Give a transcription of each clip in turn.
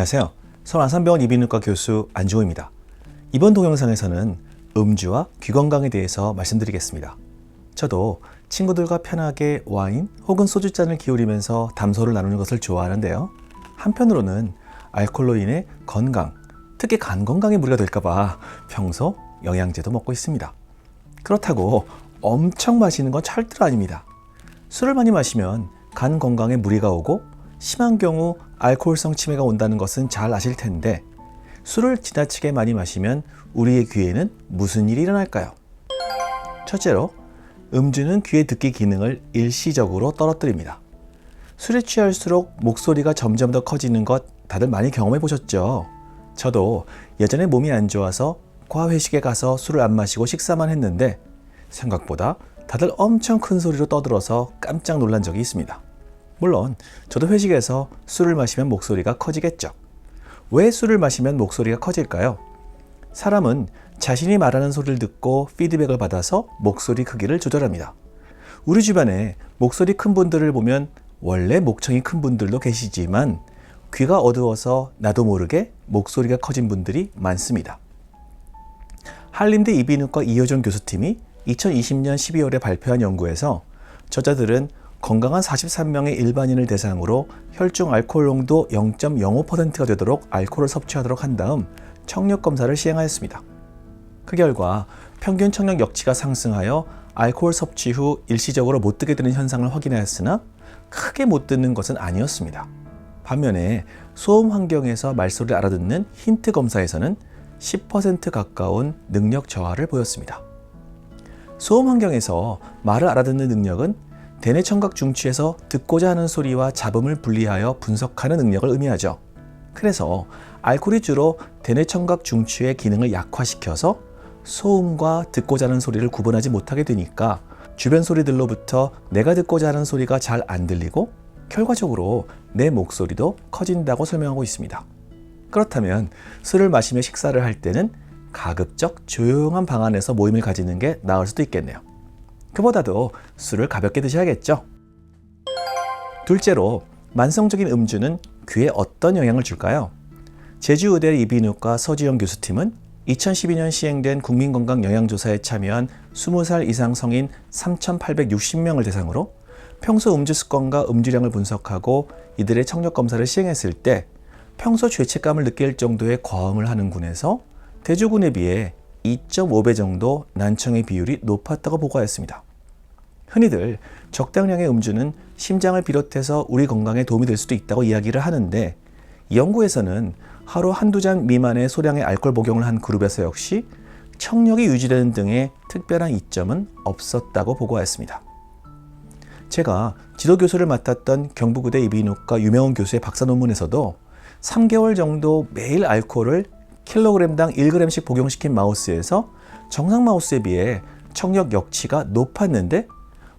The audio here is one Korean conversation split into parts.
안녕하세요. 서울아산병원 이비인후과 교수 안주호입니다. 이번 동영상에서는 음주와 귀 건강에 대해서 말씀드리겠습니다. 저도 친구들과 편하게 와인 혹은 소주잔을 기울이면서 담소를 나누는 것을 좋아하는데요. 한편으로는 알코올로 인해 건강, 특히 간 건강에 무리가 될까봐 평소 영양제도 먹고 있습니다. 그렇다고 엄청 마시는 건 절대로 아닙니다. 술을 많이 마시면 간 건강에 무리가 오고 심한 경우 알코올성 치매가 온다는 것은 잘 아실 텐데 술을 지나치게 많이 마시면 우리의 귀에는 무슨 일이 일어날까요? 첫째로, 음주는 귀의 듣기 기능을 일시적으로 떨어뜨립니다. 술에 취할수록 목소리가 점점 더 커지는 것 다들 많이 경험해 보셨죠? 저도 예전에 몸이 안 좋아서 과회식에 가서 술을 안 마시고 식사만 했는데 생각보다 다들 엄청 큰 소리로 떠들어서 깜짝 놀란 적이 있습니다. 물론 저도 회식에서 술을 마시면 목소리가 커지겠죠. 왜 술을 마시면 목소리가 커질까요? 사람은 자신이 말하는 소리를 듣고 피드백을 받아서 목소리 크기를 조절합니다. 우리 주변에 목소리 큰 분들을 보면 원래 목청이 큰 분들도 계시지만 귀가 어두워서 나도 모르게 목소리가 커진 분들이 많습니다. 한림대 이비인후과 이효정 교수팀이 2020년 12월에 발표한 연구에서 저자들은 건강한 43명의 일반인을 대상으로 혈중 알코올 농도 0.05%가 되도록 알코올을 섭취하도록 한 다음 청력 검사를 시행하였습니다. 그 결과 평균 청력 역치가 상승하여 알코올 섭취 후 일시적으로 못 듣게 되는 현상을 확인하였으나 크게 못 듣는 것은 아니었습니다. 반면에 소음 환경에서 말소리를 알아듣는 힌트 검사에서는 10% 가까운 능력 저하를 보였습니다. 소음 환경에서 말을 알아듣는 능력은 대뇌 청각 중추에서 듣고자 하는 소리와 잡음을 분리하여 분석하는 능력을 의미하죠. 그래서 알코올이 주로 대뇌 청각 중추의 기능을 약화시켜서 소음과 듣고자 하는 소리를 구분하지 못하게 되니까 주변 소리들로부터 내가 듣고자 하는 소리가 잘 안 들리고 결과적으로 내 목소리도 커진다고 설명하고 있습니다. 그렇다면 술을 마시며 식사를 할 때는 가급적 조용한 방 안에서 모임을 가지는 게 나을 수도 있겠네요. 그보다도 술을 가볍게 드셔야겠죠. 둘째로, 만성적인 음주는 귀에 어떤 영향을 줄까요? 제주의대 이비인후과 서지영 교수팀은 2012년 시행된 국민건강영양조사에 참여한 20살 이상 성인 3,860명을 대상으로 평소 음주 습관과 음주량을 분석하고 이들의 청력 검사를 시행했을 때 평소 죄책감을 느낄 정도의 과음을 하는 군에서 대조군에 비해 2.5배 정도 난청의 비율이 높았다고 보고하였습니다. 흔히들 적당량의 음주는 심장을 비롯해서 우리 건강에 도움이 될 수도 있다고 이야기를 하는데 이 연구에서는 하루 한두 잔 미만의 소량의 알코올 복용을 한 그룹에서 역시 청력이 유지되는 등의 특별한 이점은 없었다고 보고하였습니다. 제가 지도교수를 맡았던 경북의대 이비인후과 유명훈 교수의 박사 논문에서도 3개월 정도 매일 알코올을 킬로그램당 1g씩 복용시킨 마우스에서 정상 마우스에 비해 청력 역치가 높았는데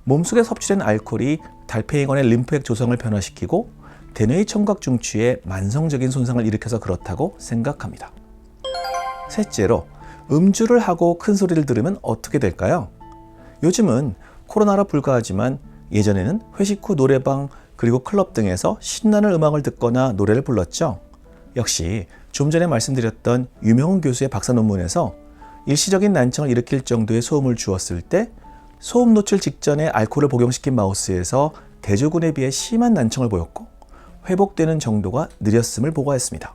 몸속에 섭취된 알코올이 달팽이관의 림프액 조성을 변화시키고 대뇌의 청각 중추에 만성적인 손상을 일으켜서 그렇다고 생각합니다. 셋째로, 음주를 하고 큰 소리를 들으면 어떻게 될까요? 요즘은 코로나라 불가하지만 예전에는 회식 후 노래방 그리고 클럽 등에서 신나는 음악을 듣거나 노래를 불렀죠. 역시 좀 전에 말씀드렸던 유명훈 교수의 박사 논문에서 일시적인 난청을 일으킬 정도의 소음을 주었을 때 소음 노출 직전에 알코올을 복용시킨 마우스에서 대조군에 비해 심한 난청을 보였고 회복되는 정도가 느렸음을 보고하였습니다.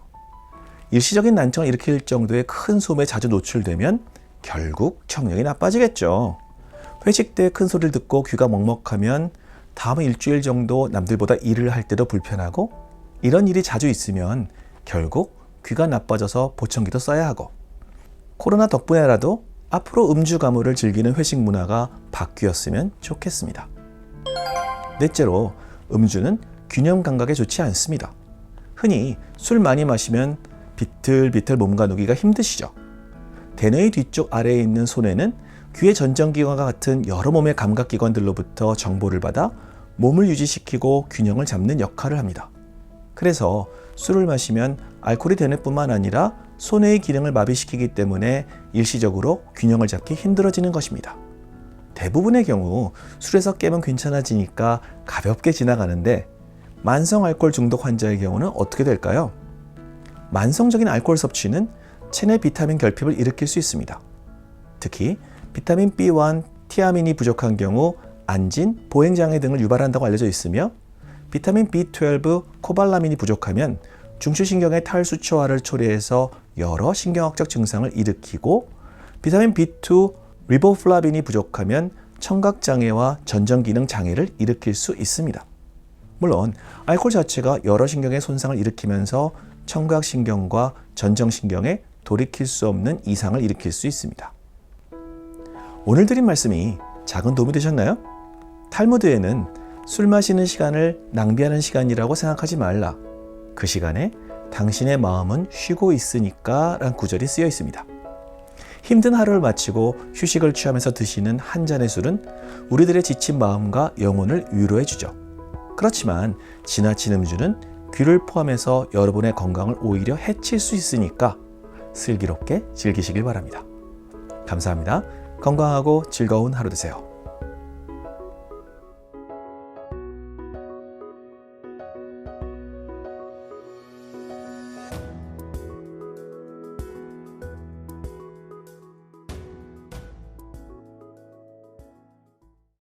일시적인 난청을 일으킬 정도의 큰 소음에 자주 노출되면 결국 청력이 나빠지겠죠. 회식 때 큰 소리를 듣고 귀가 먹먹하면 다음 일주일 정도 남들보다 일을 할 때도 불편하고 이런 일이 자주 있으면 결국 귀가 나빠져서 보청기도 써야 하고 코로나 덕분에라도 앞으로 음주 가무를 즐기는 회식 문화가 바뀌었으면 좋겠습니다. 넷째로, 음주는 균형 감각에 좋지 않습니다. 흔히 술 많이 마시면 비틀비틀 몸 가누기가 힘드시죠. 대뇌의 뒤쪽 아래에 있는 손에는 귀의 전정기관과 같은 여러 몸의 감각기관들로부터 정보를 받아 몸을 유지시키고 균형을 잡는 역할을 합니다. 그래서 술을 마시면 알코올이 대뇌뿐만 아니라 소뇌의 기능을 마비시키기 때문에 일시적으로 균형을 잡기 힘들어지는 것입니다. 대부분의 경우 술에서 깨면 괜찮아지니까 가볍게 지나가는데 만성 알코올 중독 환자의 경우는 어떻게 될까요? 만성적인 알코올 섭취는 체내 비타민 결핍을 일으킬 수 있습니다. 특히 비타민 B1, 티아민이 부족한 경우 안진, 보행장애 등을 유발한다고 알려져 있으며 비타민 B12, 코발라민이 부족하면 중추신경의 탈수초화를 초래해서 여러 신경학적 증상을 일으키고 비타민 B2, 리보플라빈이 부족하면 청각장애와 전정기능 장애를 일으킬 수 있습니다. 물론 알코올 자체가 여러 신경의 손상을 일으키면서 청각신경과 전정신경에 돌이킬 수 없는 이상을 일으킬 수 있습니다. 오늘 드린 말씀이 작은 도움이 되셨나요? 탈무드에는 술 마시는 시간을 낭비하는 시간이라고 생각하지 말라. 그 시간에 당신의 마음은 쉬고 있으니까 라는 구절이 쓰여 있습니다. 힘든 하루를 마치고 휴식을 취하면서 드시는 한 잔의 술은 우리들의 지친 마음과 영혼을 위로해 주죠. 그렇지만 지나친 음주는 귀를 포함해서 여러분의 건강을 오히려 해칠 수 있으니까 슬기롭게 즐기시길 바랍니다. 감사합니다. 건강하고 즐거운 하루 되세요.